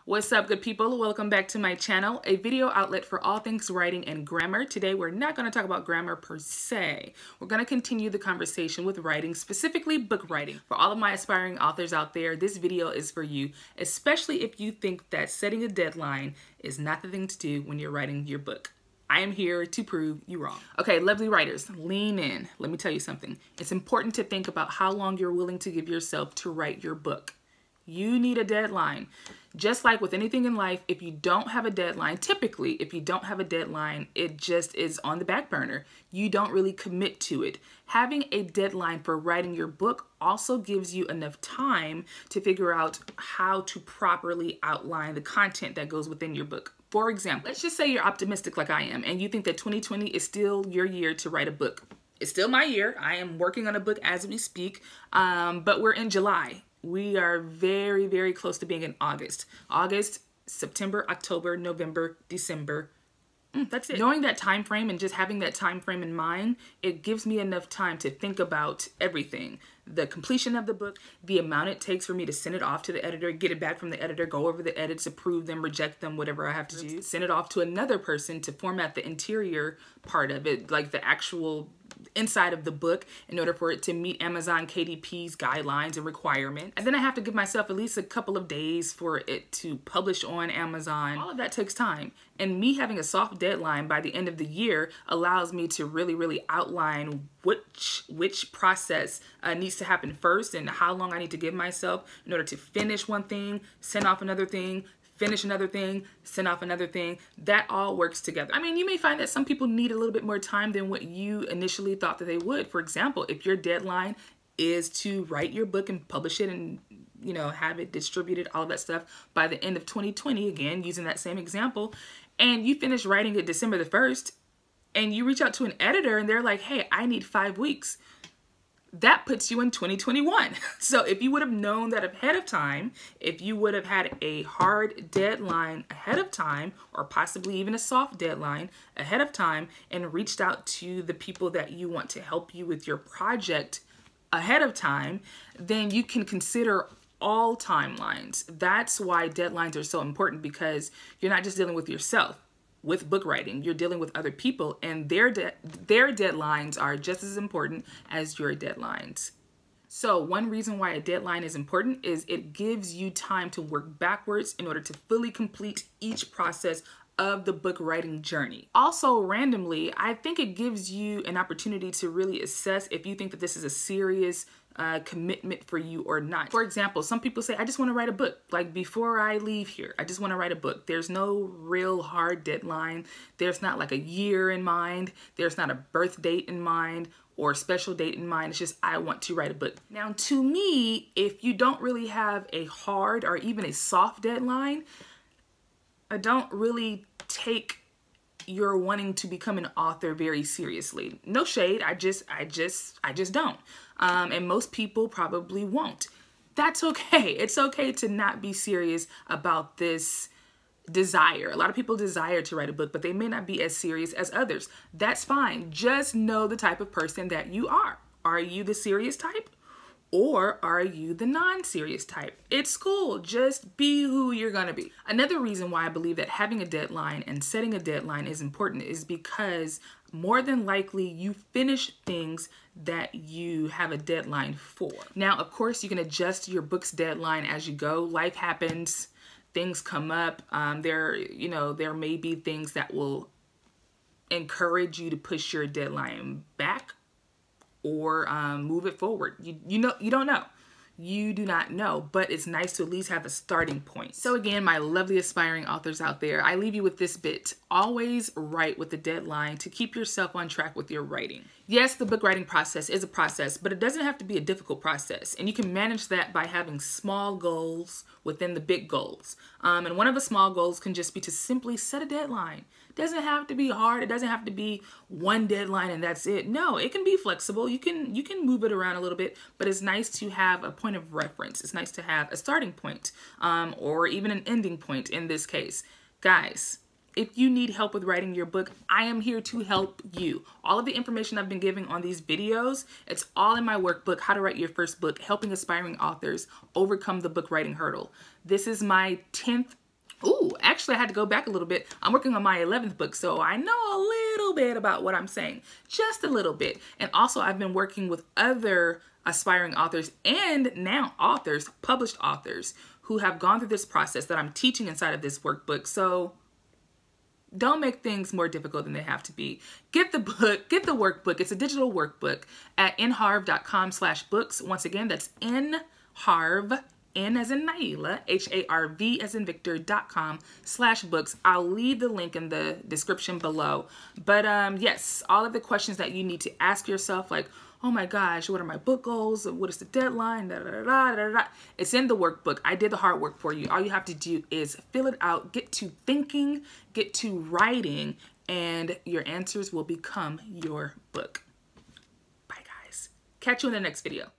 What's up, good people? Welcome back to my channel, a video outlet for all things writing and grammar. Today, we're not going to talk about grammar per se. We're going to continue the conversation with writing, specifically book writing. For all of my aspiring authors out there, this video is for you, especially if you think that setting a deadline is not the thing to do when you're writing your book. I am here to prove you wrong. Okay, lovely writers, lean in. Let me tell you something. It's important to think about how long you're willing to give yourself to write your book. You need a deadline. Just like with anything in life, if you don't have a deadline, typically, if you don't have a deadline, it just is on the back burner. You don't really commit to it. Having a deadline for writing your book also gives you enough time to figure out how to properly outline the content that goes within your book. For example, let's just say you're optimistic like I am, and you think that 2020 is still your year to write a book. It's still my year. I am working on a book as we speak, but we're in July. We are very, very close to being in August. August, September, October, November, December. That's it. Knowing that time frame and just having that time frame in mind, it gives me enough time to think about everything. The completion of the book, the amount it takes for me to send it off to the editor, get it back from the editor, go over the edits, approve them, reject them, whatever I have to do. Send it off to another person to format the interior part of it, like the actual inside of the book, in order for it to meet Amazon KDP's guidelines and requirements. And then I have to give myself at least a couple of days for it to publish on Amazon. All of that takes time. And me having a soft deadline by the end of the year allows me to really outline which process needs to happen first and how long I need to give myself in order to finish one thing, send off another thing, finish another thing, send off another thing. That all works together. I mean, you may find that some people need a little bit more time than what you initially thought that they would. For example, if your deadline is to write your book and publish it and, you know, have it distributed, all of that stuff by the end of 2020, again, using that same example, and you finish writing it December the 1st, and you reach out to an editor and they're like, hey, I need 5 weeks. That puts you in 2021. So if you would have known that ahead of time, if you would have had a hard deadline ahead of time, or possibly even a soft deadline ahead of time, and reached out to the people that you want to help you with your project ahead of time, then you can consider all timelines. That's why deadlines are so important, because you're not just dealing with yourself. With book writing, you're dealing with other people, and their deadlines are just as important as your deadlines. So one reason why a deadline is important is it gives you time to work backwards in order to fully complete each process of the book writing journey. Also, randomly, I think it gives you an opportunity to really assess if you think that this is a serious commitment for you or not. For example, some people say, I just want to write a book. Like, before I leave here, I just want to write a book. There's no real hard deadline. There's not like a year in mind. There's not a birth date in mind or a special date in mind. It's just, I want to write a book. Now, to me, if you don't really have a hard or even a soft deadline, I don't really take your wanting to become an author very seriously. No shade, I just don't. And most people probably won't. That's okay. It's okay to not be serious about this desire. A lot of people desire to write a book, but they may not be as serious as others. That's fine. Just know the type of person that you are. Are you the serious type? Or are you the non-serious type? It's cool. Just be who you're gonna be. Another reason why I believe that having a deadline and setting a deadline is important is because more than likely you finish things that you have a deadline for. Now, of course, you can adjust your book's deadline as you go. Life happens, things come up. There may be things that will encourage you to push your deadline back or move it forward. You don't know. You do not know, but it's nice to at least have a starting point. So again, my lovely aspiring authors out there, I leave you with this bit. Always write with a deadline to keep yourself on track with your writing. Yes, the book writing process is a process, but it doesn't have to be a difficult process. And you can manage that by having small goals within the big goals. And one of the small goals can just be to simply set a deadline. It doesn't have to be hard. It doesn't have to be one deadline and that's it. No, it can be flexible. You can move it around a little bit, but it's nice to have a point of reference. It's nice to have a starting point, or even an ending point in this case. Guys, if you need help with writing your book, I am here to help you. All of the information I've been giving on these videos, it's all in my workbook, How to Write Your First Book, helping aspiring authors overcome the book writing hurdle. This is my 10th Ooh, actually, I had to go back a little bit. I'm working on my 11th book, so I know a little bit about what I'm saying. Just a little bit. And also, I've been working with other aspiring authors and now authors, published authors, who have gone through this process that I'm teaching inside of this workbook. So don't make things more difficult than they have to be. Get the book, get the workbook. It's a digital workbook at nharv.com/books. Once again, that's N.HARV, N as in Nailah, H-A-R-V as in Victor.com/books. I'll leave the link in the description below. But yes, all of the questions that you need to ask yourself, like, oh my gosh, what are my book goals? What is the deadline? Da, da, da, da, da. It's in the workbook. I did the hard work for you. All you have to do is fill it out, get to thinking, get to writing, and your answers will become your book. Bye, guys. Catch you in the next video.